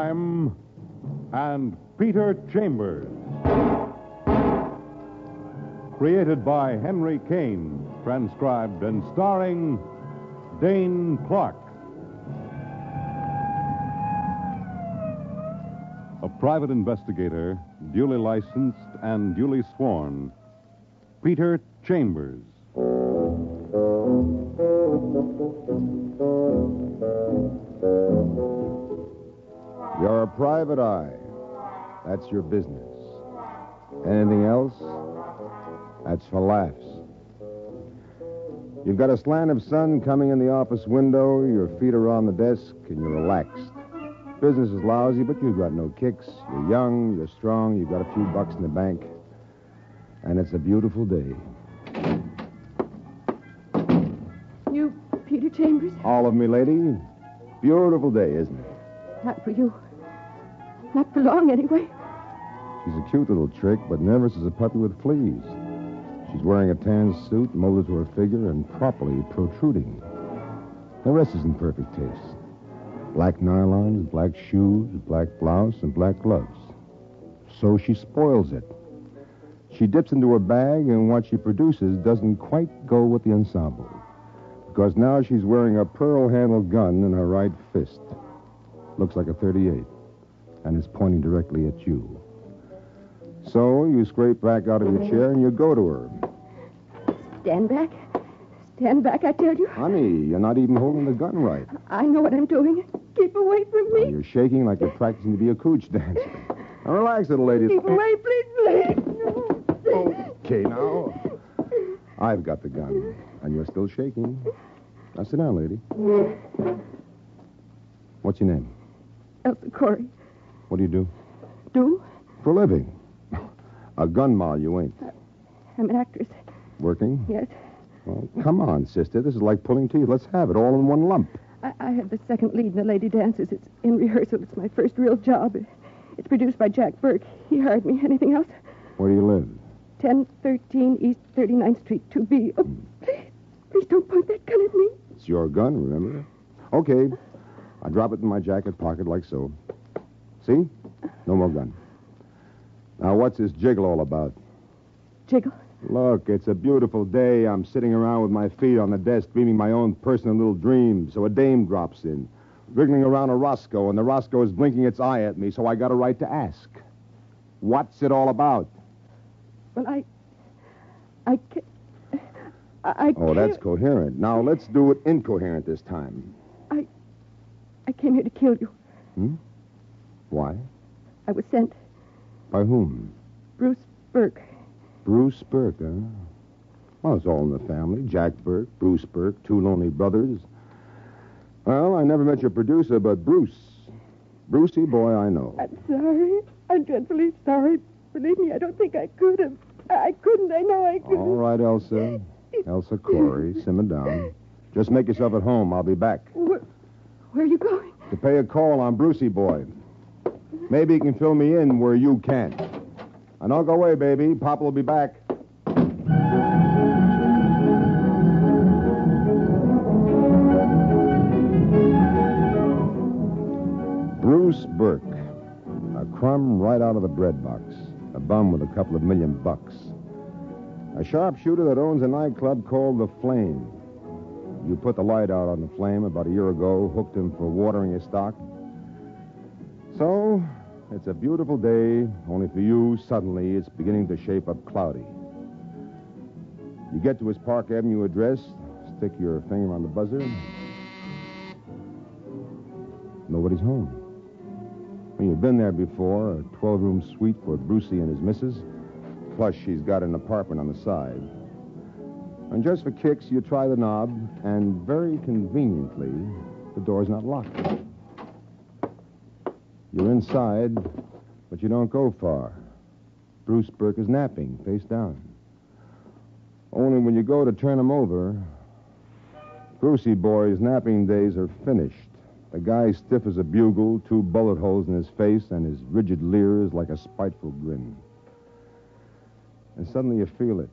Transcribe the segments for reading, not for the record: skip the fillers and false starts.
Crime and Peter Chambers. Created by Henry Kane, transcribed and starring Dane Clark. A private investigator, duly licensed and duly sworn, Peter Chambers. You're a private eye. That's your business. Anything else? That's for laughs. You've got a slant of sun coming in the office window, your feet are on the desk, and you're relaxed. Business is lousy, but you've got no kicks. You're young, you're strong, you've got a few bucks in the bank. And it's a beautiful day. You, Peter Chambers? All of me, lady. Beautiful day, isn't it? Not for you. Not for long, anyway. She's a cute little trick, but nervous as a puppy with fleas. She's wearing a tan suit, molded to her figure, and properly protruding. The rest is in perfect taste. Black nylons, black shoes, black blouse, and black gloves. So she spoils it. She dips into her bag, and what she produces doesn't quite go with the ensemble. Because now she's wearing a pearl-handled gun in her right fist. Looks like a .38, and is pointing directly at you. So you scrape back out of your chair, and you go to her. Stand back. Stand back, I tell you. Honey, you're not even holding the gun right. I know what I'm doing. Keep away from me. You're shaking like you're practicing to be a cooch dancer. Now relax, little lady. Keep away, please, please. Okay, now. I've got the gun, and you're still shaking. Now sit down, lady. What's your name? Elsa Corey. What do you do? Do? For a living. A gun moll, you ain't. I'm an actress. Working? Yes. Well, come on, sister. This is like pulling teeth. Let's have it all in one lump. I have the second lead in the Lady Dances. It's in rehearsal. It's my first real job. It's produced by Jack Burke. He hired me. Anything else? Where do you live? 1013 East 39th Street, 2B. Oh, please don't point that gun at me. It's your gun, remember? Okay. I drop it in my jacket pocket like so. See? No more gun. Now, what's this jiggle all about? Jiggle? Look, it's a beautiful day. I'm sitting around with my feet on the desk, dreaming my own personal little dream. So a dame drops in, wriggling around a Roscoe, and the Roscoe is blinking its eye at me, so I got a right to ask. What's it all about? Well, I can't. Oh, that's coherent. Now, let's do it incoherent this time. I came here to kill you. Why? I was sent. By whom? Bruce Burke. Bruce Burke, huh? Well, it's all in the family. Jack Burke, Bruce Burke, two lonely brothers. Well, I never met your producer, but Bruce. Brucey boy, I know. I'm sorry. I'm dreadfully sorry. Believe me, I don't think I could have. I couldn't. I know I couldn't. All right, Elsa. Elsa Corey, simmer down. Just make yourself at home. I'll be back. Where are you going? To pay a call on Brucey boy. Maybe he can fill me in where you can't. And don't go away, baby. Papa will be back. Bruce Burke. A crumb right out of the bread box. A bum with a couple of $1,000,000. A sharpshooter that owns a nightclub called The Flame. You put the light out on The Flame about a year ago, hooked him for watering his stock. So, it's a beautiful day, only for you, suddenly, it's beginning to shape up cloudy. You get to his Park Avenue address, stick your finger on the buzzer. Nobody's home. Well, you've been there before, a 12-room suite for Brucey and his missus. Plus, she's got an apartment on the side. And just for kicks, you try the knob, and very conveniently, the door's not locked. You're inside, but you don't go far. Bruce Burke is napping, face down. Only when you go to turn him over, Brucey boy's napping days are finished. The guy's stiff as a bugle, 2 bullet holes in his face, and his rigid leer is like a spiteful grin. And suddenly you feel it.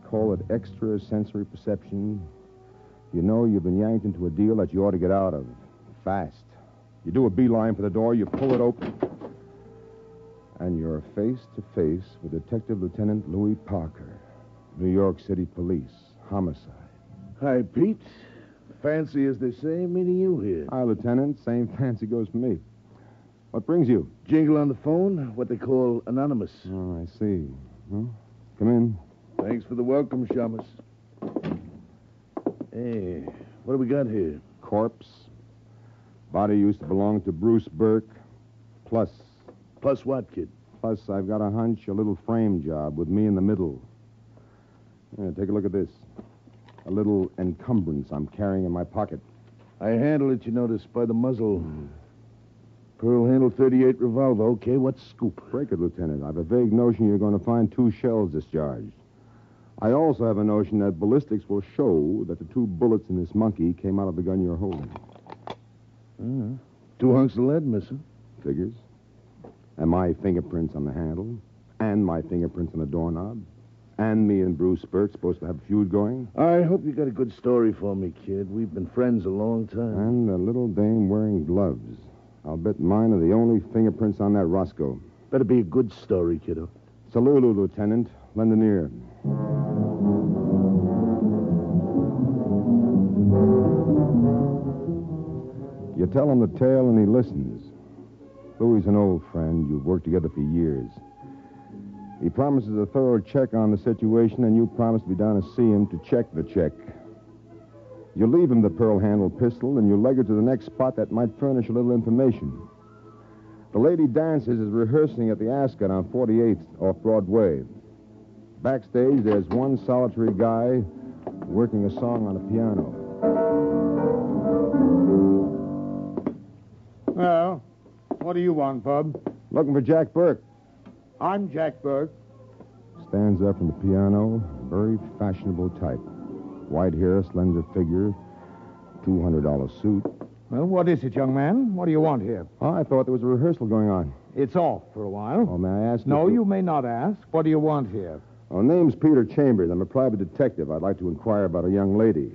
Call it extrasensory perception. You know you've been yanked into a deal that you ought to get out of. Fast. You do a beeline for the door, you pull it open, and you're face to face with Detective Lieutenant Louis Parker, New York City Police, homicide. Hi, Pete. Fancy, as they say, meeting you here. Hi, Lieutenant. Same fancy goes for me. What brings you? Jingle on the phone, what they call anonymous. Oh, I see. Well, come in. Thanks for the welcome, Shamus. Hey, what do we got here? Corpse. Body used to belong to Bruce Burke. Plus, Plus what, kid? I've got a hunch, a little frame job with me in the middle. Yeah, take a look at this. A little encumbrance I'm carrying in my pocket. I handle it, you notice, by the muzzle. Pearl handle 38 revolver. Okay, what's scoop? Break it, Lieutenant. I've a vague notion you're going to find 2 shells discharged. I also have a notion that ballistics will show that the 2 bullets in this monkey came out of the gun you're holding. 2 hunks of lead missing. Figures. And my fingerprints on the handle. And my fingerprints on the doorknob. And me and Bruce Burke supposed to have a feud going. I hope you got a good story for me, kid. We've been friends a long time. And a little dame wearing gloves. I'll bet mine are the only fingerprints on that Roscoe. Better be a good story, kiddo. Salulu, Lieutenant. Lend an ear. You tell him the tale and he listens. Louie's an old friend. You've worked together for years. He promises a thorough check on the situation, and you promise to be down to see him to check the check. You leave him the pearl-handled pistol, and you leg her to the next spot that might furnish a little information. The Lady Dances is rehearsing at the Ascot on 48th off Broadway. Backstage, there's one solitary guy working a song on a piano. Well, what do you want, Bub? Looking for Jack Burke. I'm Jack Burke. Stands up from the piano, very fashionable type. White hair, slender figure, $200 suit. Well, what is it, young man? What do you want here? Oh, I thought there was a rehearsal going on. It's off for a while. Oh, may I ask No, you may not ask. What do you want here? Oh, name's Peter Chambers. I'm a private detective. I'd like to inquire about a young lady,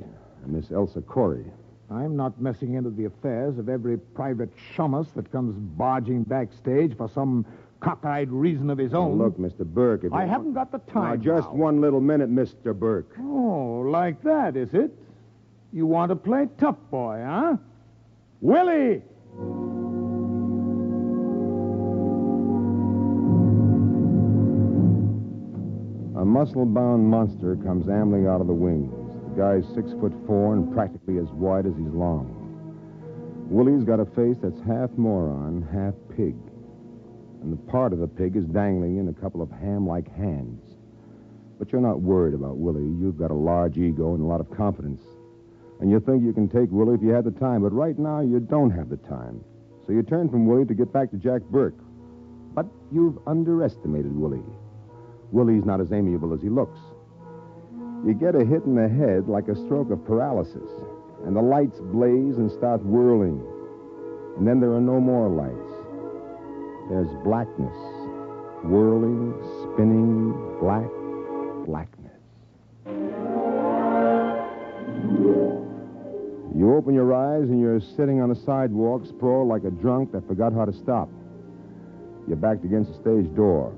Miss Elsa Corey. I'm not messing into the affairs of every private shummus that comes barging backstage for some cockeyed reason of his own. Look, Mr. Burke, if I you... haven't got the time Now, just now. one little minute, Mr. Burke. Oh, like that, is it? You want to play tough boy, huh? Willie! A muscle-bound monster comes ambling out of the wings. The guy's 6'4" and practically as wide as he's long. Willie's got a face that's half moron, half pig. And the part of the pig is dangling in a couple of ham-like hands. But you're not worried about Willie. You've got a large ego and a lot of confidence. And you think you can take Willie if you had the time. But right now, you don't have the time. So you turn from Willie to get back to Jack Burke. But you've underestimated Willie. Willie's not as amiable as he looks. You get a hit in the head like a stroke of paralysis. And the lights blaze and start whirling. And then there are no more lights. There's blackness. Whirling, spinning, blackness. You open your eyes and you're sitting on the sidewalk, sprawled like a drunk that forgot how to stop. You're backed against the stage door,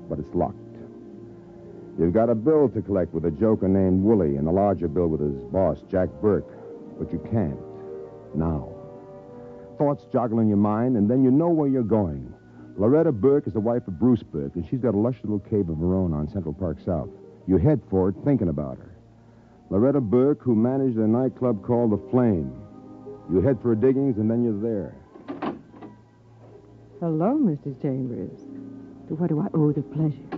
but it's locked. You've got a bill to collect with a joker named Willie and a larger bill with his boss, Jack Burke, but you can't. Now. Thoughts joggle in your mind, and then you know where you're going. Loretta Burke is the wife of Bruce Burke, and she's got a lush little cave of her own on Central Park South. You head for it thinking about her. Loretta Burke, who managed a nightclub called The Flame. You head for her diggings, and then you're there. Hello, Mr. Chambers. To what do I owe the pleasure?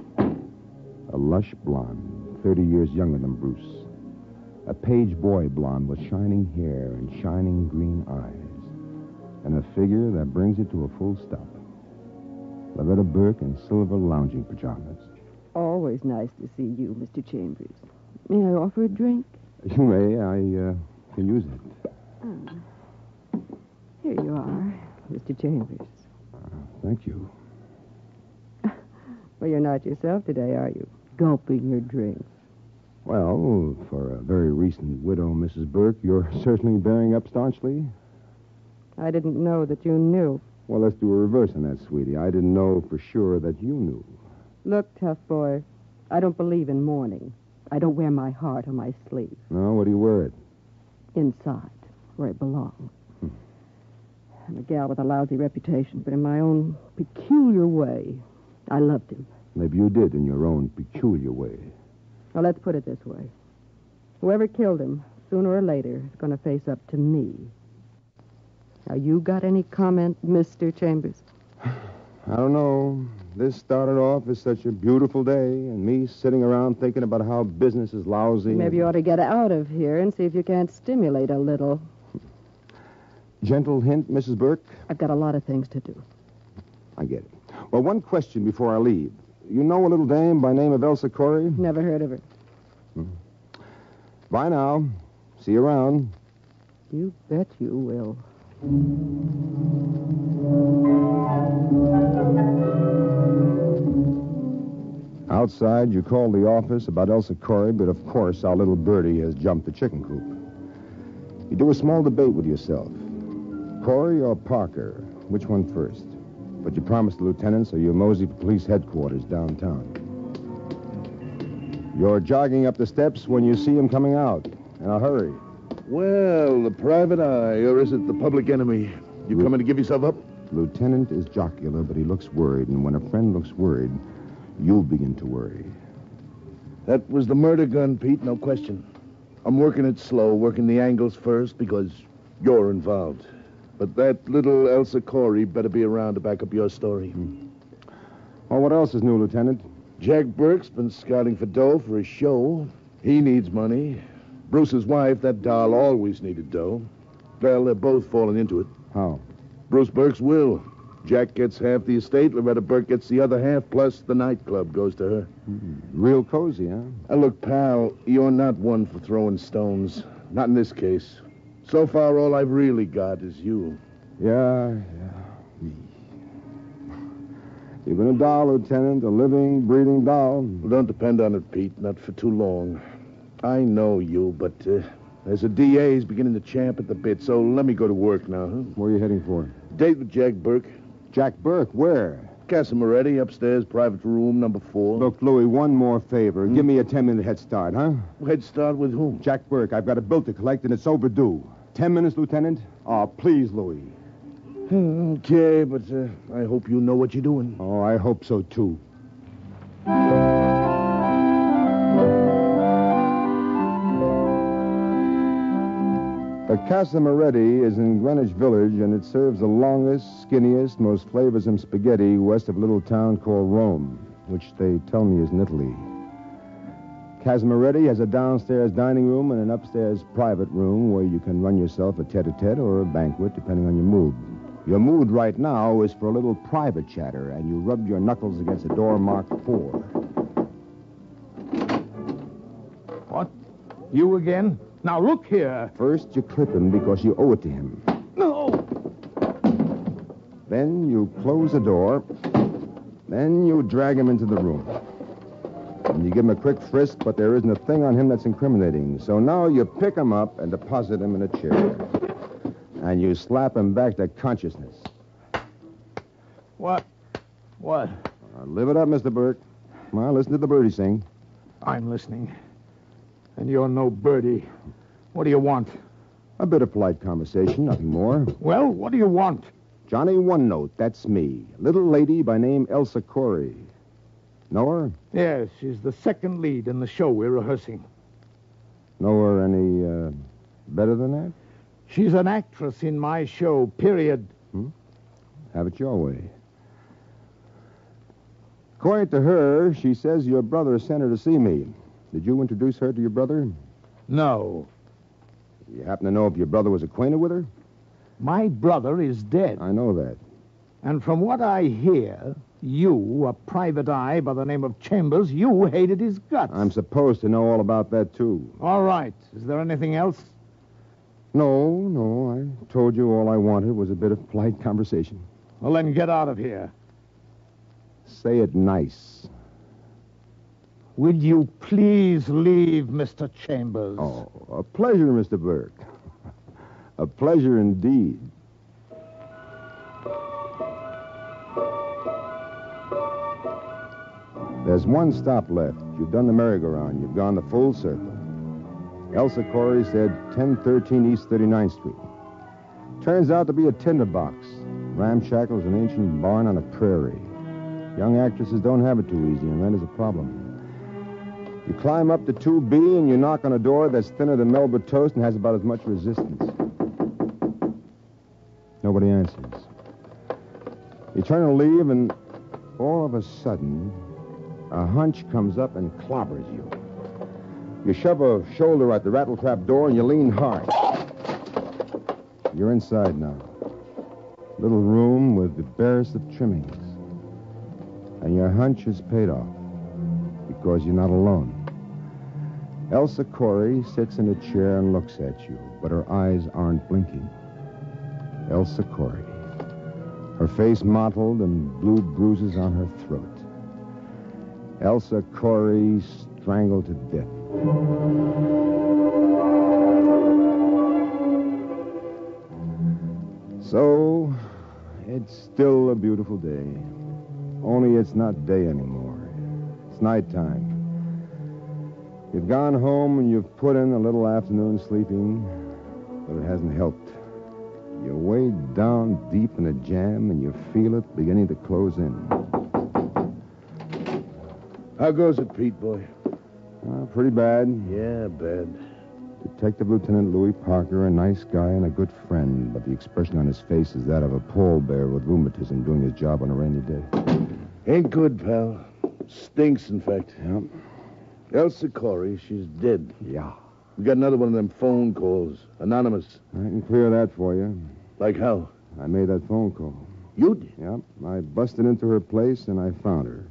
A lush blonde, 30 years younger than Bruce. A page boy blonde with shining hair and shining green eyes. And a figure that brings it to a full stop. Loretta Burke in silver lounging pajamas. Always nice to see you, Mr. Chambers. May I offer a drink? You may. I can use it. Here you are, Mr. Chambers. Thank you. Well, you're not yourself today, are you? Gulping your drinks. Well, for a very recent widow, Mrs. Burke, you're certainly bearing up staunchly. I didn't know that you knew. Well, let's do a reverse on that, sweetie. I didn't know for sure that you knew. Look, tough boy, I don't believe in mourning. I don't wear my heart on my sleeve. No, what do you wear it? Inside, where it belongs. I'm a gal with a lousy reputation, but in my own peculiar way, I loved him. Maybe you did in your own peculiar way. Now, let's put it this way. Whoever killed him, sooner or later, is going to face up to me. Now, you got any comment, Mr. Chambers? I don't know. This started off as such a beautiful day, and me sitting around thinking about how business is lousy. Maybe you ought to get out of here and see if you can't stimulate a little. Gentle hint, Mrs. Burke? I've got a lot of things to do. I get it. Well, one question before I leave. You know a little dame by name of Elsa Corey? Never heard of her. Bye now. See you around. You bet you will. Outside, you called the office about Elsa Corey, but of course our little birdie has jumped the chicken coop. You do a small debate with yourself. Corey or Parker? Which one first? But you promised the lieutenant, so you mosey to police headquarters downtown. You're jogging up the steps when you see him coming out. In a hurry. Well, the private eye, or is it the public enemy? You coming to give yourself up? Lieutenant is jocular, but he looks worried, and when a friend looks worried, you begin to worry. That was the murder gun, Pete, no question. I'm working it slow, working the angles first, because you're involved. But that little Elsa Corey better be around to back up your story. Well, what else is new, Lieutenant? Jack Burke's been scouting for dough for his show. He needs money. Bruce's wife, that doll, always needed dough. Well, they're both falling into it. How? Bruce Burke's will. Jack gets half the estate, Loretta Burke gets the other half, plus the nightclub goes to her. Real cozy, huh? Look, pal, you're not one for throwing stones. Not in this case. So far, all I've really got is you. Yeah. You've been a doll, Lieutenant, a living, breathing doll. Well, don't depend on it, Pete, not for too long. I know you, but as a DA, he's beginning to champ at the bit, so let me go to work now, huh? Where are you heading for? Date with Jack Burke. Jack Burke, where? Casa Moretti, upstairs, private room, number 4. Look, Louie, one more favor. Give me a 10-minute head start, huh? Head start with whom? Jack Burke, I've got a bill to collect, and it's overdue. 10 minutes, Lieutenant? Oh, please, Louie. Okay, but I hope you know what you're doing. Oh, I hope so, too. The Casa Moretti is in Greenwich Village, and it serves the longest, skinniest, most flavorsome spaghetti west of a little town called Rome, which they tell me is in Italy. Casa Moretti has a downstairs dining room and an upstairs private room where you can run yourself a tete-a-tete or a banquet, depending on your mood. Your mood right now is for a little private chatter, and you rub your knuckles against a door marked 4. What? You again? Now, look here. First, you clip him because you owe it to him. No. Then you close the door. Then you drag him into the room. And you give him a quick frisk, but there isn't a thing on him that's incriminating. So now you pick him up and deposit him in a chair. And you slap him back to consciousness. What? What? Live it up, Mr. Burke. Come on, listen to the birdie sing. I'm listening. And you're no birdie. What do you want? A bit of polite conversation, nothing more. Well, what do you want? Johnny One Note, that's me. Little lady by name Elsa Corey. Know her? Yes, she's the second lead in the show we're rehearsing. Know her any better than that? She's an actress in my show, period. Have it your way. According to her, she says your brother sent her to see me. Did you introduce her to your brother? No. You happen to know if your brother was acquainted with her? My brother is dead. I know that. And from what I hear, you, a private eye by the name of Chambers, you hated his guts. I'm supposed to know all about that, too. All right. Is there anything else? No. I told you all I wanted was a bit of polite conversation. Well, then get out of here. Say it nice. Will you please leave, Mr. Chambers? Oh, a pleasure, Mr. Burke. A pleasure indeed. There's one stop left. You've done the merry-go-round. You've gone the full circle. Elsa Corey said 1013 East 39th Street. Turns out to be a tinderbox. Ramshackle is an ancient barn on a prairie. Young actresses don't have it too easy, and rent is a problem. You climb up to 2B and you knock on a door that's thinner than Melba toast and has about as much resistance. Nobody answers. You turn to leave, and all of a sudden, a hunch comes up and clobbers you. You shove a shoulder at the rattletrap door and you lean hard. You're inside now. Little room with the barest of trimmings. And your hunch is paid off because you're not alone. Elsa Corey sits in a chair and looks at you, but her eyes aren't blinking. Elsa Corey. Her face mottled and blue bruises on her throat. Elsa Corey strangled to death. So, it's still a beautiful day. Only it's not day anymore. It's nighttime. You've gone home and you've put in a little afternoon sleeping, but it hasn't helped. You're way down deep in a jam and you feel it beginning to close in. How goes it, Pete, boy? Pretty bad. Yeah, bad. Detective Lieutenant Louis Parker, a nice guy and a good friend, but the expression on his face is that of a pallbearer with rheumatism doing his job on a rainy day. Ain't good, pal. Stinks, in fact. Yep. Elsa Corey, she's dead. Yeah. We got another one of them phone calls. Anonymous. I can clear that for you. Like how? I made that phone call. You did? Yep. I busted into her place and I found her.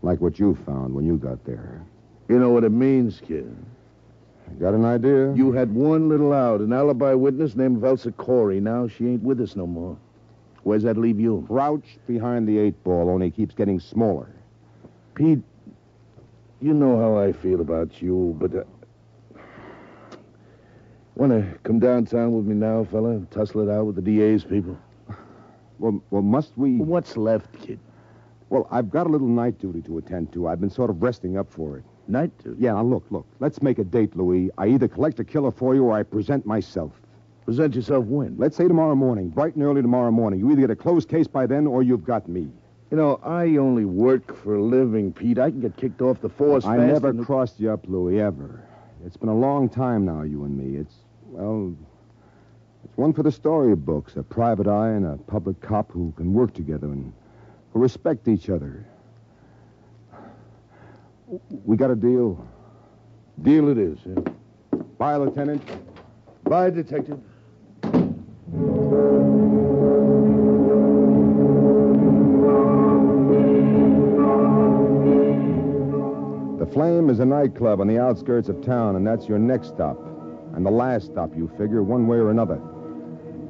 Like what you found when you got there. You know what it means, kid. I got an idea. You had one little out, an alibi witness named Elsa Corey. Now she ain't with us no more. Where's that leave you? Crouched behind the 8-ball, only keeps getting smaller. Pete, you know how I feel about you, but... Want to come downtown with me now, fella? Tussle it out with the DA's people? Well, must we... What's left, kid? Well, I've got a little night duty to attend to. I've been sort of resting up for it. Night duty? Yeah, now look. Let's make a date, Louis. I either collect a killer for you or I present myself. Present yourself when? Let's say tomorrow morning, bright and early tomorrow morning. You either get a closed case by then or you've got me. You know, I only work for a living, Pete. I can get kicked off the force I fast never and- crossed you up, Louis, ever. It's been a long time now, you and me. It's one for the storybooks, a private eye and a public cop who can work together and who respect each other. We got a deal. Deal it is, yeah. Bye, Lieutenant. Bye, Detective. The Flame is a nightclub on the outskirts of town, and that's your next stop. And the last stop, you figure, one way or another.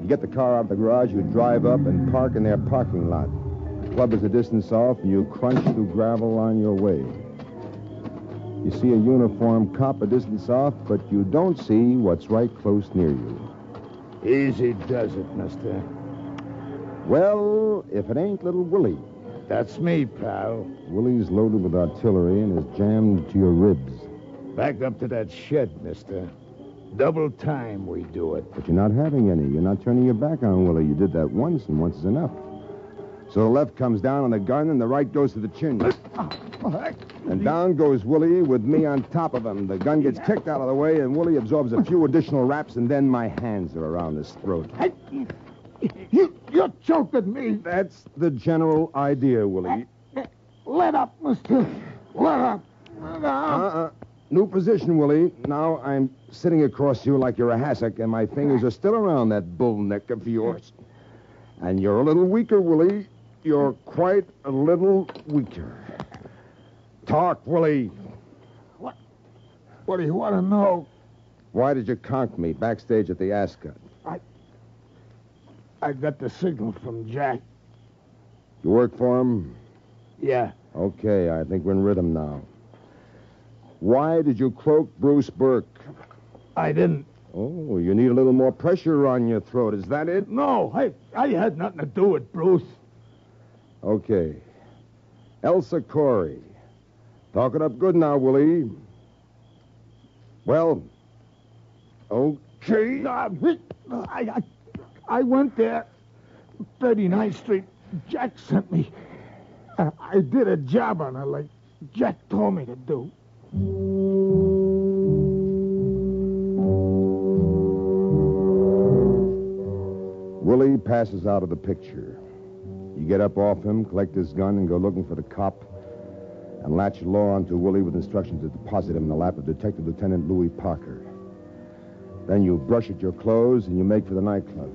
You get the car out of the garage, you drive up and park in their parking lot. The club is a distance off, and you crunch through gravel on your way. You see a uniformed cop a distance off, but you don't see what's right close near you. Easy does it, mister. Well, if it ain't little Willie. That's me, pal. Willie's loaded with artillery and is jammed to your ribs. Back up to that shed, mister. Double time we do it. But you're not having any. You're not turning your back on Willie. You did that once, and once is enough. So the left comes down on the gun, and the right goes to the chin. And down goes Willie with me on top of him. The gun gets kicked out of the way, and Willie absorbs a few additional raps, and then my hands are around his throat. You're choking me. That's the general idea, Willie. Let up, mister. Let up. Let up. New position, Willie. Now I'm sitting across you like you're a hassock, and my fingers are still around that bull neck of yours. And you're a little weaker, Willie. You're quite a little weaker. Talk, Willie. What do you want to know? Why did you conk me backstage at the Ascot? I got the signal from Jack. You work for him? Yeah. Okay, I think we're in rhythm now. Why did you cloak Bruce Burke? I didn't. Oh, you need a little more pressure on your throat. Is that it? No, I had nothing to do with Bruce. Okay. Elsa Corey. Talk it up good now, Willie. Well, okay. I went there. 39th Street. Jack sent me. I did a job on her like Jack told me to do. Willie passes out of the picture. You get up off him, collect his gun, and go looking for the cop, and latch your law onto Willie with instructions to deposit him in the lap of Detective Lieutenant Louis Parker. Then you brush at your clothes, and you make for the nightclub.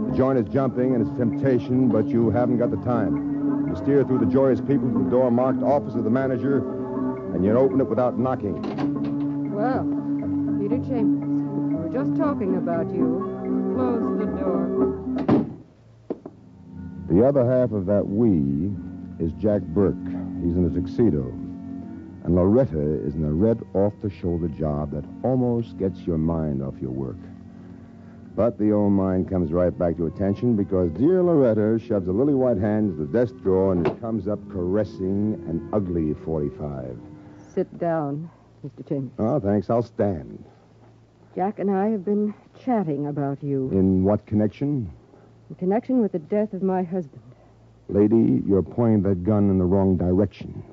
The joint is jumping, and it's a temptation, but you haven't got the time. You steer through the joyous people to the door marked Office of the Manager, and you open it without knocking. Well, Peter Chambers, we were just talking about you. Close the door. The other half of that we is Jack Burke. He's in a tuxedo. And Loretta is in a red off-the-shoulder job that almost gets your mind off your work. But the old mind comes right back to attention because dear Loretta shoves a lily white hand into the desk drawer and it comes up caressing an ugly 45. Sit down, Mr. Chambers. Oh, thanks. I'll stand. Jack and I have been chatting about you. In what connection? In connection with the death of my husband. Lady, you're pointing that gun in the wrong direction.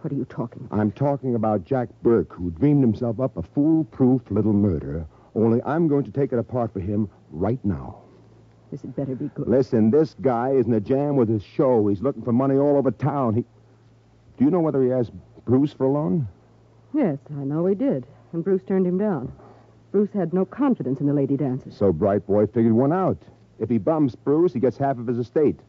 What are you talking about? I'm talking about Jack Burke, who dreamed himself up a foolproof little murder, only I'm going to take it apart for him right now. This had better be good. Listen, this guy is in a jam with his show. He's looking for money all over town. Do you know whether he asked Bruce for a loan? Yes, I know he did. And Bruce turned him down. Bruce had no confidence in the lady dancers. So Bright Boy figured one out. If he bumps Bruce, he gets half of his estate.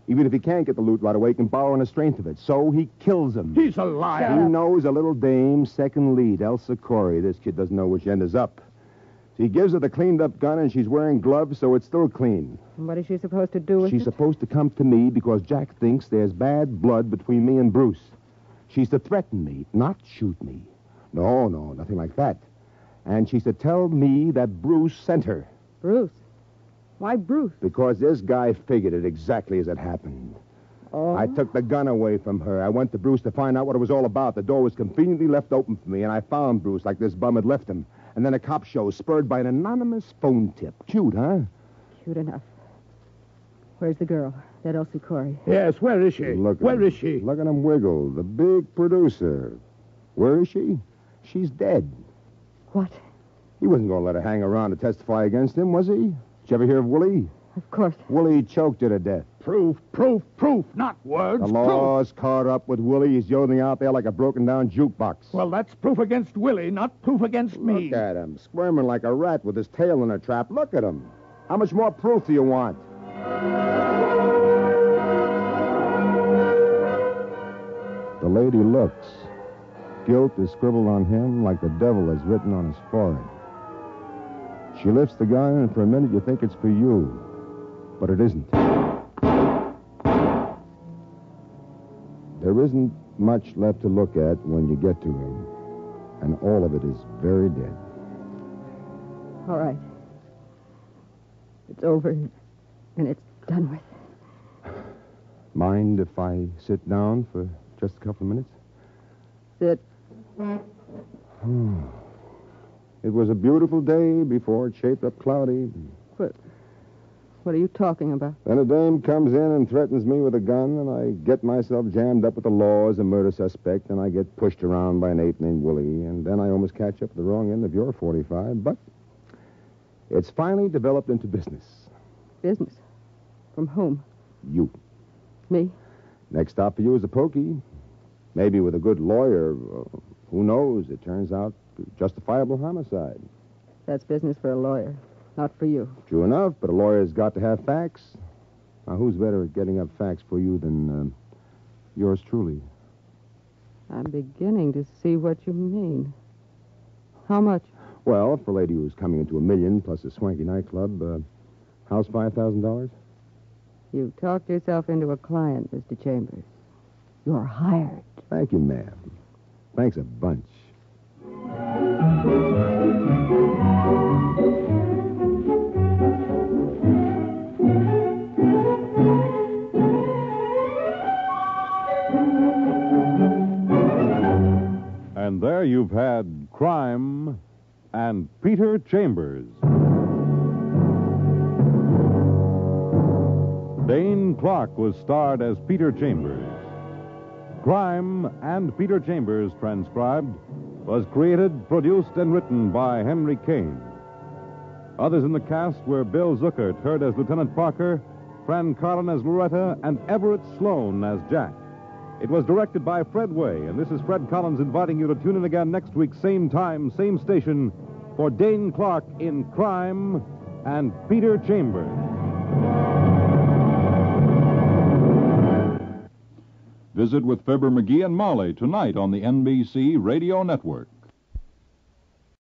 Even if he can't get the loot right away, he can borrow on the strength of it. So he kills him. He's a liar. He knows a little dame, second lead, Elsa Corey. This kid doesn't know which end is up. So he gives her the cleaned-up gun, and she's wearing gloves, so it's still clean. And what is she supposed to do with She's it? supposed to come to me because Jack thinks there's bad blood between me and Bruce. She's to threaten me, not shoot me. No, nothing like that. And she's to tell me that Bruce sent her. Bruce? Why Bruce? Because this guy figured it exactly as it happened. Oh. I took the gun away from her. I went to Bruce to find out what it was all about. The door was conveniently left open for me, and I found Bruce like this bum had left him. And then a cop show, spurred by an anonymous phone tip. Cute, huh? Cute enough. Where's the girl? That Elsie Corey. Yes, where is she? Where is she? Look at him wiggle. The big producer. Where is she? She's dead. What? He wasn't going to let her hang around to testify against him, was he? Did you ever hear of Willie? Of course. Willie choked her to death. Proof, not words. The law's caught up with Willie. He's yodeling out there like a broken-down jukebox. Well, that's proof against Willie, not proof against me. Look at him, squirming like a rat with his tail in a trap. Look at him. How much more proof do you want? The lady looks. Guilt is scribbled on him like the devil is written on his forehead. She lifts the gun, and for a minute you think it's for you. But it isn't. There isn't much left to look at when you get to him. And all of it is very dead. All right. It's over, and it's done with. Mind if I sit down for just a couple of minutes? Sit. It was a beautiful day before it shaped up cloudy. What are you talking about? Then a dame comes in and threatens me with a gun, and I get myself jammed up with the law as a murder suspect, and I get pushed around by an ape named Willie, and then I almost catch up at the wrong end of your 45, but it's finally developed into business. Business? From whom? You. Me? Next stop for you is a pokey. Maybe with a good lawyer, who knows? It turns out justifiable homicide. That's business for a lawyer, not for you. True enough, but a lawyer's got to have facts. Now, who's better at getting up facts for you than yours truly? I'm beginning to see what you mean. How much? Well, for a lady who's coming into $1 million plus a swanky nightclub, how's $5,000? You talked yourself into a client, Mr. Chambers. You're hired. Thank you, ma'am. Thanks a bunch. you've had Crime and Peter Chambers. Dane Clark was starred as Peter Chambers. Crime and Peter Chambers, transcribed, was created, produced, and written by Henry Kane. Others in the cast were Bill Zuckert, heard as Lieutenant Parker, Fran Carlin as Loretta, and Everett Sloan as Jack. It was directed by Fred Way, and this is Fred Collins inviting you to tune in again next week, same time, same station, for Dane Clark in Crime and Peter Chambers. Visit with Fibber McGee and Molly tonight on the NBC Radio Network.